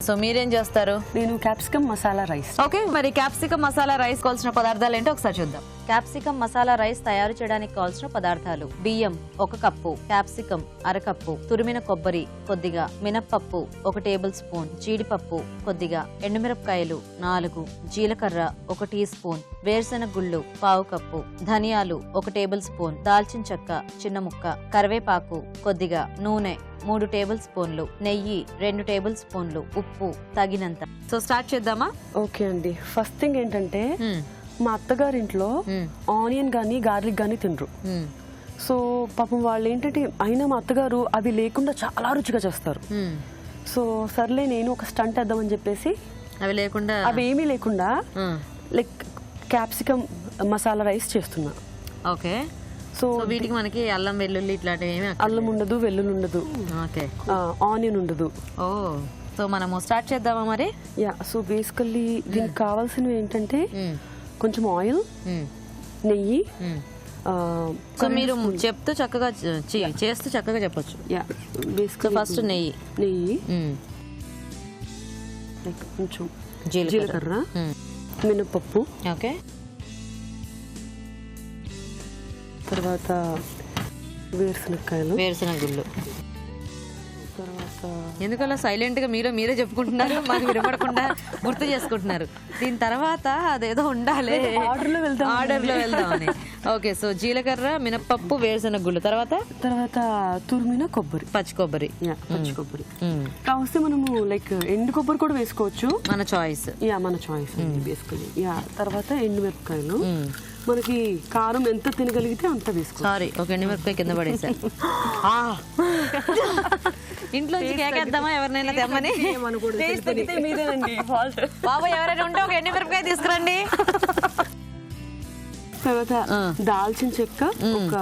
So మీరేం చేస్తారు? నేను క్యాప్సికమ్ మసాలా రైస్. ఓకే, మరి క్యాప్సికమ్ మసాలా రైస్ కావాల్సిన పదార్థాలు ఏంటో ఒకసారి చూద్దాం. క్యాప్సికమ్ మసాలా రైస్ తయారు చేయడానికి కావాల్సిన పదార్థాలు: బియ్యం 1 కప్పు, క్యాప్సికమ్ 1/2 కప్పు, తురిమిన కొబ్బరి కొద్దిగా, మినప్పప్పు 1 టేబుల్ స్పూన్, జీడిపప్పు కొద్దిగా, ఎండుమిరపకాయలు 4, జీలకర్ర 1 టీ స్పూన్, వేరుశెనగ గుళ్ళు 1/4 కప్పు, ధనియాలు 1 టేబుల్ స్పూన్, దాల్చిన చెక్క చిన్న ముక్క, కరివేపాకు కొద్దిగా, నూనె 3 టేబుల్ స్పూన్లు, నెయ్యి 2 టేబుల్ స్పూన్లు, ఉప్పు తగినంత. సో స్టార్ట్ చేద్దామా? ఓకే అండి. ఫస్ట్ థింగ్ ఏంటంటే మా అత్తగారింట్లో ఆనియన్ గానీ గార్లిక్ గానీ తినరు. సో పాపం వాళ్ళు ఏంటంటే అయినా మా అత్తగారు అది లేకుండా చాలా రుచిగా చేస్తారు. సో సర్లే నేను ఒక స్టంట్ వేద్దామని చెప్పేసి అవి ఏమీ లేకుండా లైక్ క్యాప్సికమ్ మసాలా రైస్ చేస్తున్నా. ఓకే, సో వీటికి మనకి అల్లం వెల్లుల్లి ఇట్లాంటివి అల్లం ఉండదు, వెల్లుల్లి ఉండదు, ఆనియన్ ఉండదు. ఓ, సో మనము స్టార్ట్ చేద్దామా మరి? యా. సో బేసికల్లీ దీనికి కావాల్సినవి ఏంటంటే కొంచెం ఆయిల్, నెయ్యి. సో మీరు చెప్తూ చక్కగా చేస్తూ చక్కగా చెప్పొచ్చు. యా, బేసికల్లీ ఫస్ట్ నెయ్యి, కొంచెం జీలకర్ర, మినపప్పు, ఓకే, తర్వాత వేరుశనగ గుళ్ళు, తర్వాత ఎందుకలా సైలెంట్ గా మీరే చెప్పుకుంటున్నారు, మాకు వినపడకుండా గుర్తు చేసుకుంటున్నారు. దీని తర్వాత అదేదో ఉండాలి, ఆర్డర్ లో వెళ్దామని. ఓకే, సో జీలకర్ర, మినపప్పు, వేరుశెనగ గుళ్ళు, తర్వాత తురిమిన కొబ్బరి, పచ్చి కొబ్బరి. కావస్తే మనము లైక్ ఎండు కొబ్బరి కూడా వేసుకోవచ్చు, మన చాయిస్. మన చాయిస్ బేసికలీ. తర్వాత ఎండు మిరపకాయలు, మనకి కారం ఎంత తినగలిగితే అంత వేసుకో. సారీ, ఒక ఎండుమిరపకాయ కింద పడేసా. ఇంట్లో కేకేద్దామా ఎవరినైనా తెమ్మని? బాబు ఎవరైనా ఉంటే ఒక ఎండుమిరపకాయ తీసుకురండి. తర్వాత దాల్చిన చెక్క ఒక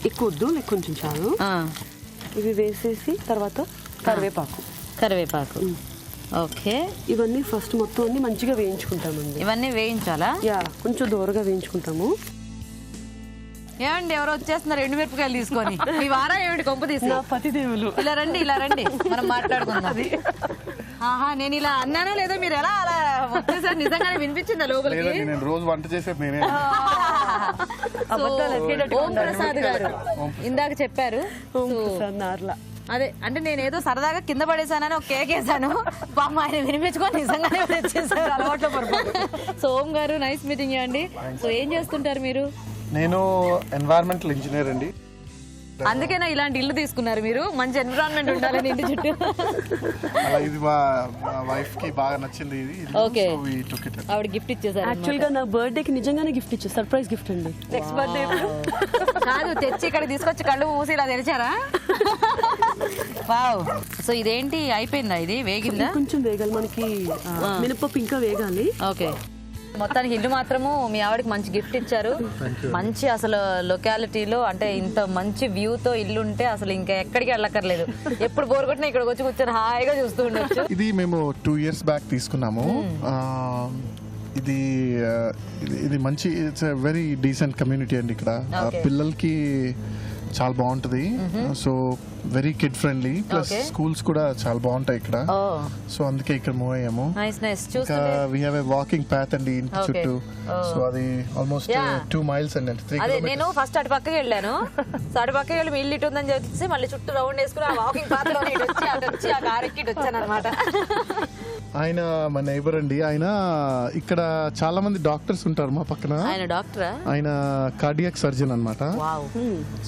ఎక్కువ వద్దు, లైక్ కొంచెం చాలు. ఇవి వేసేసి తర్వాత కరివేపాకు. ఓకే, ఇవన్నీ ఫస్ట్ మొత్తం అన్ని మంచిగా వేయించుకుంటామండి. ఇవన్నీ వేయించాలా? యా, కొంచెం దూరగా వేయించుకుంటాము. ఏమండి ఎవరో వచ్చేస్తున్నారు ఎండుమిరపకాయలు తీసుకొని. ఈ వారా ఏమిటి కొంప తీసి? పతిదేవులు ఇలా రండి మనం మాట్లాడుకుందాం. ఆహా, నేను ఇలా అన్నానా లేదా? మీరు ఎలా అలా వచ్చేసారు? నిజంగానే వినిపించిందా లోపలికి? నేను రోజు వంట చేసేది నేనే. ఓం ప్రసాద్ గారు ఇందాక చెప్పారు. అదే అంటే నేను ఏదో సరదాగా కింద పడేసానని ఒక కేక్ వేసాను. పాప ఆయన వినిపించుకొని నిజంగానే వచ్చేసారు. అలవాట్లో పడిపోయారు. సో ఓం గారు, నైస్ మీటింగ్ అండి. సో ఏం చేస్తుంటారు మీరు? నేను ఎన్వైరన్మెంటల్ ఇంజనీర్ అండి. అందుకేనా ఇలాంటి ఇల్లు తీసుకున్నారు మీరు? మంచి ఎన్విరాన్మెంట్ ఉండాలని ఇంటి చుట్టూ. ఇది మా వైఫ్ కి బాగా నచ్చింది ఇది. ఓకే, ఆవిడ గిఫ్ట్ ఇచ్చేసారు. యాక్చువల్ గా నా బర్త్డే కి నిజంగానే గిఫ్ట్ ఇచ్చారు, సర్ప్రైజ్ గిఫ్ట్ అండి. నెక్స్ట్ బర్త్డే కాదు, తెచ్చి ఇక్కడ తీసుకొచ్చి కళ్ళు మూసి ఇలా తెరిచారా? వావ్. సో ఇదేంటి అయిపోయిందా? ఇది వేగిందా? కొంచెం వేగాలి, మనకి మినపప్పు ఇంకా వేగాలి. ఓకే, మొత్తానికి ఇల్లు మాత్రము మీ ఆవిడకి మంచి గిఫ్ట్ ఇచ్చారు. మంచి అసలు లొకాలిటీలో అంటే ఇంత మంచి వ్యూ తో ఇల్లు ఉంటే అసలు ఇంకా ఎక్కడికి వెళ్ళక్కర్లేదు. ఎప్పుడు బోర్ కొట్టినా ఇక్కడికి వచ్చి కూర్చొని హాయిగా చూస్తూ ఉండొచ్చు. ఇది మేము 2 years బ్యాక్ తీసుకున్నాము. ఇది మంచి, ఇట్స్ వెరీ డీసెంట్ కమ్యూనిటీ అండి. ఇక్కడ పిల్లలకి చాలా బాగుంటది. So very kid friendly, plus schools కూడా చాలా బాగుంటాయి ఇక్కడ. సో అందుకే ఇక్కడ మూవ్ అయ్యాము. ఇంకా we have a walking path అండి ఇంటి చుట్టూ. సో అది ఆల్మోస్ట్ 2 miles అండి. అదే నేను ఫస్ట్ అటు పక్కకి వెళ్ళాను. సో అటు పక్కకి వెళ్ళి మీ ఇల్లు ఇటు ఉందని చెప్పేసి మళ్ళీ చుట్టూ రౌండ్ వేసుకుని ఆ వాకింగ్ పాత్ లో వచ్చి ఆ కార్ ఎక్కి వచ్చాను అనమాట. ఆయన మా నైబర్ అండి. ఆయన ఇక్కడ చాలా మంది డాక్టర్స్ ఉంటారు మా పక్కన. ఆయన డాక్టరా? ఆయన కార్డియాక్ సర్జన్ అన్నమాట.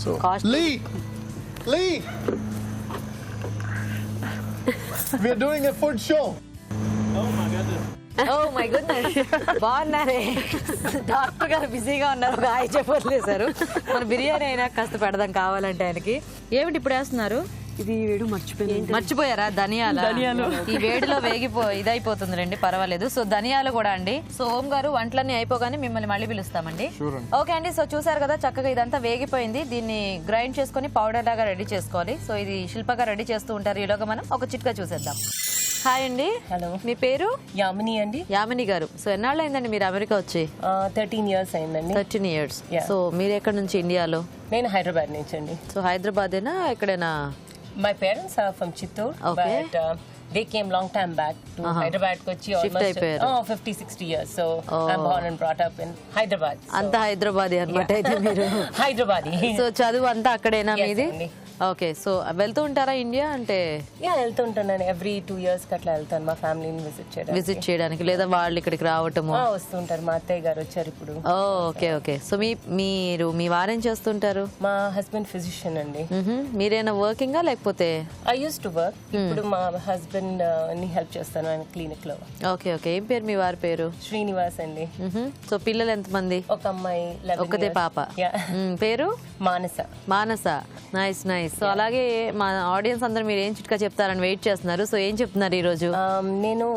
So Lee, we are doing a food show. Oh my goodness. బాగున్నారే. డాక్టర్ గారు బిజీగా ఉన్నారు, ఒక హాయ్ చెప్పలేసారు. మన బిర్యానీ అయినా కాస్త పెడదాం కావాలంటే ఆయనకి. ఏమిటి ఇప్పుడు వేస్తున్నారు? ఇది వేడు మర్చిపోయారా? ధనియాలు. ఈ వేడిలో ఇదైపోతుంది రండి, పర్వాలేదు. సో ధనియాలు కూడా అండి. సో ఓం గారు వంటలన్నీ అయిపోగానే మిమ్మల్ని మళ్ళీ పిలుస్తామండి. ఓకే అండి. సో చూసారు కదా, చక్కగా ఇదంతా వేగిపోయింది. దీన్ని గ్రైండ్ చేసుకుని పౌడర్ లాగా రెడీ చేసుకోవాలి. సో ఇది శిల్పగా రెడీ చేస్తూ ఉంటారు. ఈలోగా మనం ఒక చిట్కా చూసేద్దాం. హాయ్ అండి. హలో, మీ పేరు? యామిని అండి. యామిని గారు, సో ఎన్నాళ్ళు అయిందండి మీరు అమెరికా వచ్చి? 13 years అయిందండి. 13 years. సో మీరు ఎక్కడ నుంచి ఇండియాలో? నేను హైదరాబాద్ నుంచి అండి. సో హైదరాబాదేనా ఎక్కడైనా? My parents are from Chittoor, but They came long time back to Hyderabad kochi almost అయిపోయారు. 50-60 years. So I'm born and brought up in Hyderabad. So అంతా హైదరాబాద్ అనమాట అయితే మీరు. Hyderabadi. సో చదువు అంతా అక్కడేనా Yes, మీది? అండి. ఓకే, సో వెళ్తూ ఉంటారా ఇండియా అంటే? యా వెళ్తుంటాను, ఎవ్రీ 2 years కి అట్లా వెళ్తాను మా ఫ్యామిలీని విజిట్ చేయడానికి, లేదా వాళ్ళు ఇక్కడికి రావటము? వస్తుంటారు. మా అత్తయ్య గారు వచ్చారు ఇప్పుడు. Okay okay. సో మీరు మీ వారేం చేస్తుంటారు? మా హస్బెండ్ ఫిజిషియన్ అండి. మీరేనా వర్కింగా లేకపోతే? I use to work. ఇప్పుడు మా హస్బెండ్ ని హెల్ప్ చేస్తాను ఆయన క్లినిక్ లో. Okay okay. ఏం పేరు మీ వారి పేరు? శ్రీనివాస్ అండి. సో పిల్లలు ఎంతమంది? ఒక అమ్మాయి 11 ఒక్కతే years. పాప. Yeah. పేరు? Manasa. Manasa. Nice nice. So అలాగే మా ఆడియన్స్ అందరూ మీరు ఏం చిట్కా చెప్తారని వెయిట్ చేస్తున్నారు. సో ఏం చెప్తున్నారు ఈ రోజు? నేను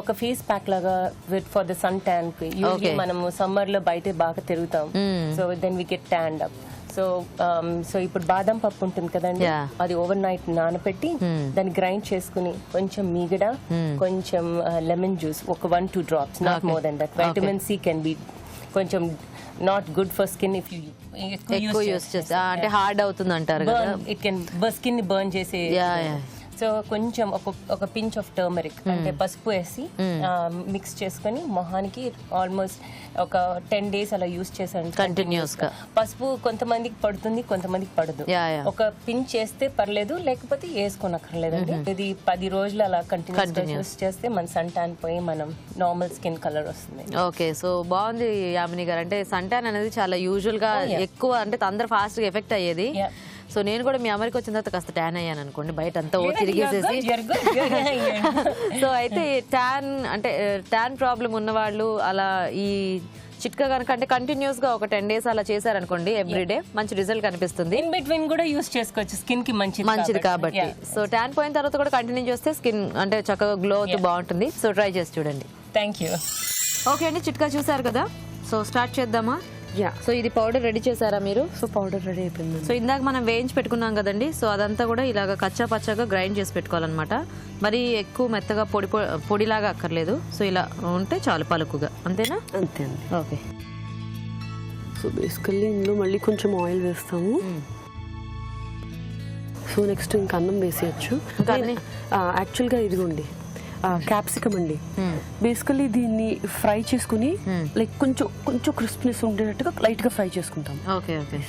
ఒక ఫేస్ ప్యాక్ లాగా ఫర్ ద సన్ ట్యాన్ కి యూజువల్లీ మనము సమ్మర్ లో బయట బాగా తిరుగుతాం. So then we get tanned up. So ఇప్పుడు బాదం పప్పు ఉంటుంది కదండి, అది ఓవర్ నైట్ నానబెట్టి దాన్ని గ్రైండ్ చేసుకుని కొంచెం మీగడ, కొంచెం లెమన్ జ్యూస్, ఒక 1-2 drops, not more then that. Vitamin C can be కొంచెం not good for skin if you ఎక్కువ యూస్ చేస్తే, అంటే హార్డ్ అవుతుంది అంటారు కదా. ఇట్ కెన్ స్కిన్ ని బర్న్ చేసే. సో కొంచెం ఒక పించ్ ఆఫ్ టర్మరిక్ అంటే పసుపు వేసి మిక్స్ చేసుకుని మొహానికి ఆల్మోస్ట్ ఒక 10 days అలా యూస్ చేశాను కంటిన్యూస్ గా. పసుపు కొంతమందికి పడుతుంది, కొంతమందికి పడదు. ఒక పించ్ చేస్తే పర్లేదు, లేకపోతే వేసుకోనక్కర్లేదండి. ఇది 10 రోజులు అలా కంటిన్యూస్ యూస్ చేస్తే మన సన్ ట్యాన్ పోయి మనం నార్మల్ స్కిన్ కలర్ వస్తుంది. ఓకే, సో బాగుంది యామిని గారు. అంటే సన్ ట్యాన్ అనేది చాలా యూజువల్ గా ఎక్కువ, అంటే అందరు ఫాస్ట్ గా ఎఫెక్ట్ అయ్యేది. సో నేను కూడా మీ అమెరికా వచ్చిన తర్వాత కాస్త ట్యాన్ అయ్యాను అనుకోండి, బయట అంతా తిరిగేసేసి. సో అయితే ట్యాన్ అంటే ట్యాన్ ప్రాబ్లం ఉన్నవాళ్ళు అలా ఈ చిట్కా కనుక అంటే కంటిన్యూస్ గా ఒక 10 days అలా చేశారనుకోండి, ఎవ్రీడే మంచి రిజల్ట్ కనిపిస్తుంది. ఇన్ బిట్వీన్ కూడా యూస్ చేసుకోవచ్చు, స్కిన్ కి మంచిది కాబట్టి. సో ట్యాన్ పోయిన తర్వాత కూడా కంటిన్యూ చేస్తే స్కిన్ అంటే చక్కగా గ్లో అవుతూ బాగుంటుంది. సో ట్రై చేసి చూడండి. Thank you. ఓకే అండి, చిట్కా చూసారు కదా. సో స్టార్ట్ చేద్దామా? సో ఇది పౌడర్ రెడీ చేశారా మీరు? సో పౌడర్ రెడీ అయిపోయింది. సో ఇందాక మనం వేయించి పెట్టుకున్నాం కదండి, సో అదంతా కూడా ఇలాగ కచ్చా పచ్చాగా గ్రైండ్ చేసి పెట్టుకోవాలన్నమాట. మరి ఎక్కువ మెత్తగా పొడిలాగా అక్కర్లేదు. సో ఇలా ఉంటే చాలు, పలుకుగా. అంతేనా? అంతే అండి. ఓకే. సో బేసికల్లీ ఇందులో మళ్ళీ కొంచెం ఆయిల్ వేస్తాము. సో నెక్స్ట్ ఇంకా అన్నం వేసేయచ్చు. యాక్చువల్గా ఇదిగోండి క్యాప్సికమ్ అండి. బేసికల్లీ దీన్ని ఫ్రై చేసుకుని లైక్ కొంచెం క్రిస్పీనెస్ ఉండేటట్టుగా లైట్ గా ఫ్రై చేసుకుంటాం. Okay okay.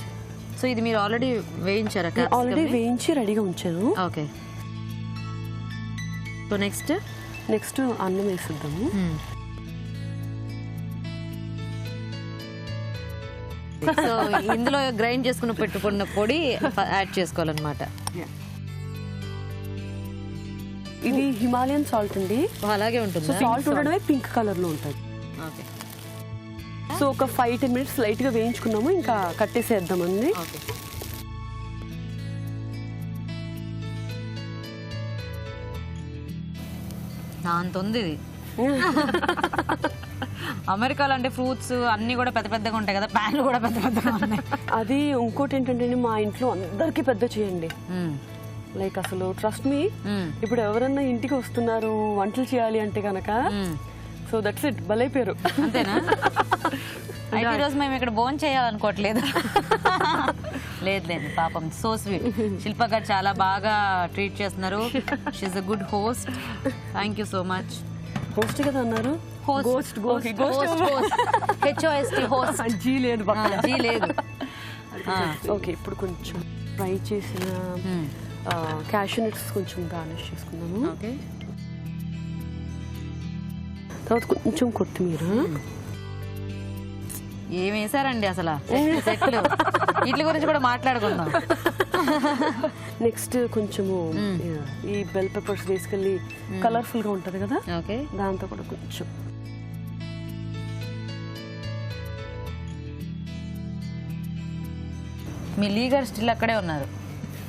సో ఇది మీరు ఆల్రెడీ వేయించారా? ఆల్రెడీ వేయించి రెడీగా ఉంచాను. ఓకే. సో నెక్స్ట్ అన్నం వేసిద్దాము. సో ఇందులో గ్రైండ్ చేసుకుని పెట్టుకున్న పొడి యాడ్ చేసుకోవాలన్నమాట. ఇది హిమాలయన్ సాల్ట్ అండి. అలాగే ఉంటుంది. సాల్ట్ ఉండడమే పింక్ కలర్ లో ఉంటుంది. ఓకే. సో ఒక 5-10 minutes లైట్ గా వేయించుకున్నాము, ఇంకా కట్టేసేద్దామండి. అంత ఉంది ఇది. అమెరికాలో అంటే ఫ్రూట్స్ అన్ని కూడా పెద్ద పెద్దగా ఉంటాయి కదా, ప్యాన్లు కూడా పెద్ద పెద్దగా ఉన్నాయి. అది ఇంకోటి ఏంటంటే మా ఇంట్లో అందరికి పెద్ద చేయండి. లైక్ అసలు ట్రస్ట్ మీ, ఇప్పుడు ఎవరన్నా ఇంటికి వస్తున్నారు వంటలు చేయాలి అంటే కనుక సో దట్స్ ఇట్, బలైపోయారు. అంతేనా? అయితే ఈరోజు మేము ఇక్కడ భోజనం చేయాలనుకోవట్లేదు. లేదు పాపం, సో స్వీట్. శిల్ప గారు చాలా బాగా ట్రీట్ చేస్తున్నారు. She's a good host. Thank you so much. Host కదా అన్నారు? హోస్ట్ జీ లేదు. ఓకే, ఇప్పుడు కొంచెం ఫ్రై చేసిన క్యాష్యూ నట్స్ కొంచెం గార్నిష్ చేసుకున్నాము. ఓకే. తర్వాత కొంచెం కొత్తిమీర. ఏం వేసారండి అసలు సెట్లు? వీటి గురించి కూడా మాట్లాడుకుందాం. నెక్స్ట్ కొంచెము ఈ బెల్ పెప్పర్స్ బేసికల్లీ కలర్ఫుల్ గా ఉంటది కదా, దాంతో కూడా కొంచెం. మీ లీగర్ స్టిల్ అక్కడే ఉన్నారు.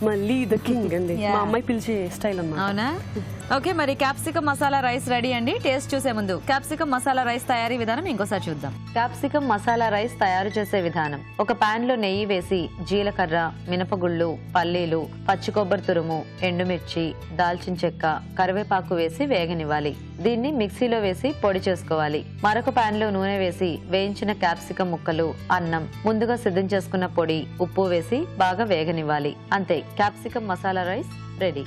మళ్ళీ ద కింగ్ అండి, మా అమ్మాయి పిలిచే స్టైల్ అన్నమాట. అవునా? ఓకే, మరి క్యాప్సికమ్ మసాలా రైస్ రెడీ అండి. టేస్ట్ చూసే ముందు క్యాప్సికమ్ మసాలా రైస్ తయారీ విధానం ఇంకోసారి చూద్దాం. క్యాప్సికమ్ మసాలా రైస్ తయారు చేసే విధానం: ఒక పాన్ లో నెయ్యి వేసి జీలకర్ర, మినపగుళ్ళు, పల్లీలు, పచ్చి కొబ్బరి తురుము, ఎండుమిర్చి, దాల్చిన చెక్క, కరివేపాకు వేసి వేగనివ్వాలి. దీన్ని మిక్సీలో వేసి పొడి చేసుకోవాలి. మరొక పాన్ లో నూనె వేసి వేయించిన క్యాప్సికమ్ ముక్కలు, అన్నం, ముందుగా సిద్ధం చేసుకున్న పొడి, ఉప్పు వేసి బాగా వేగనివ్వాలి. అంతే, క్యాప్సికమ్ మసాలా రైస్ రెడీ.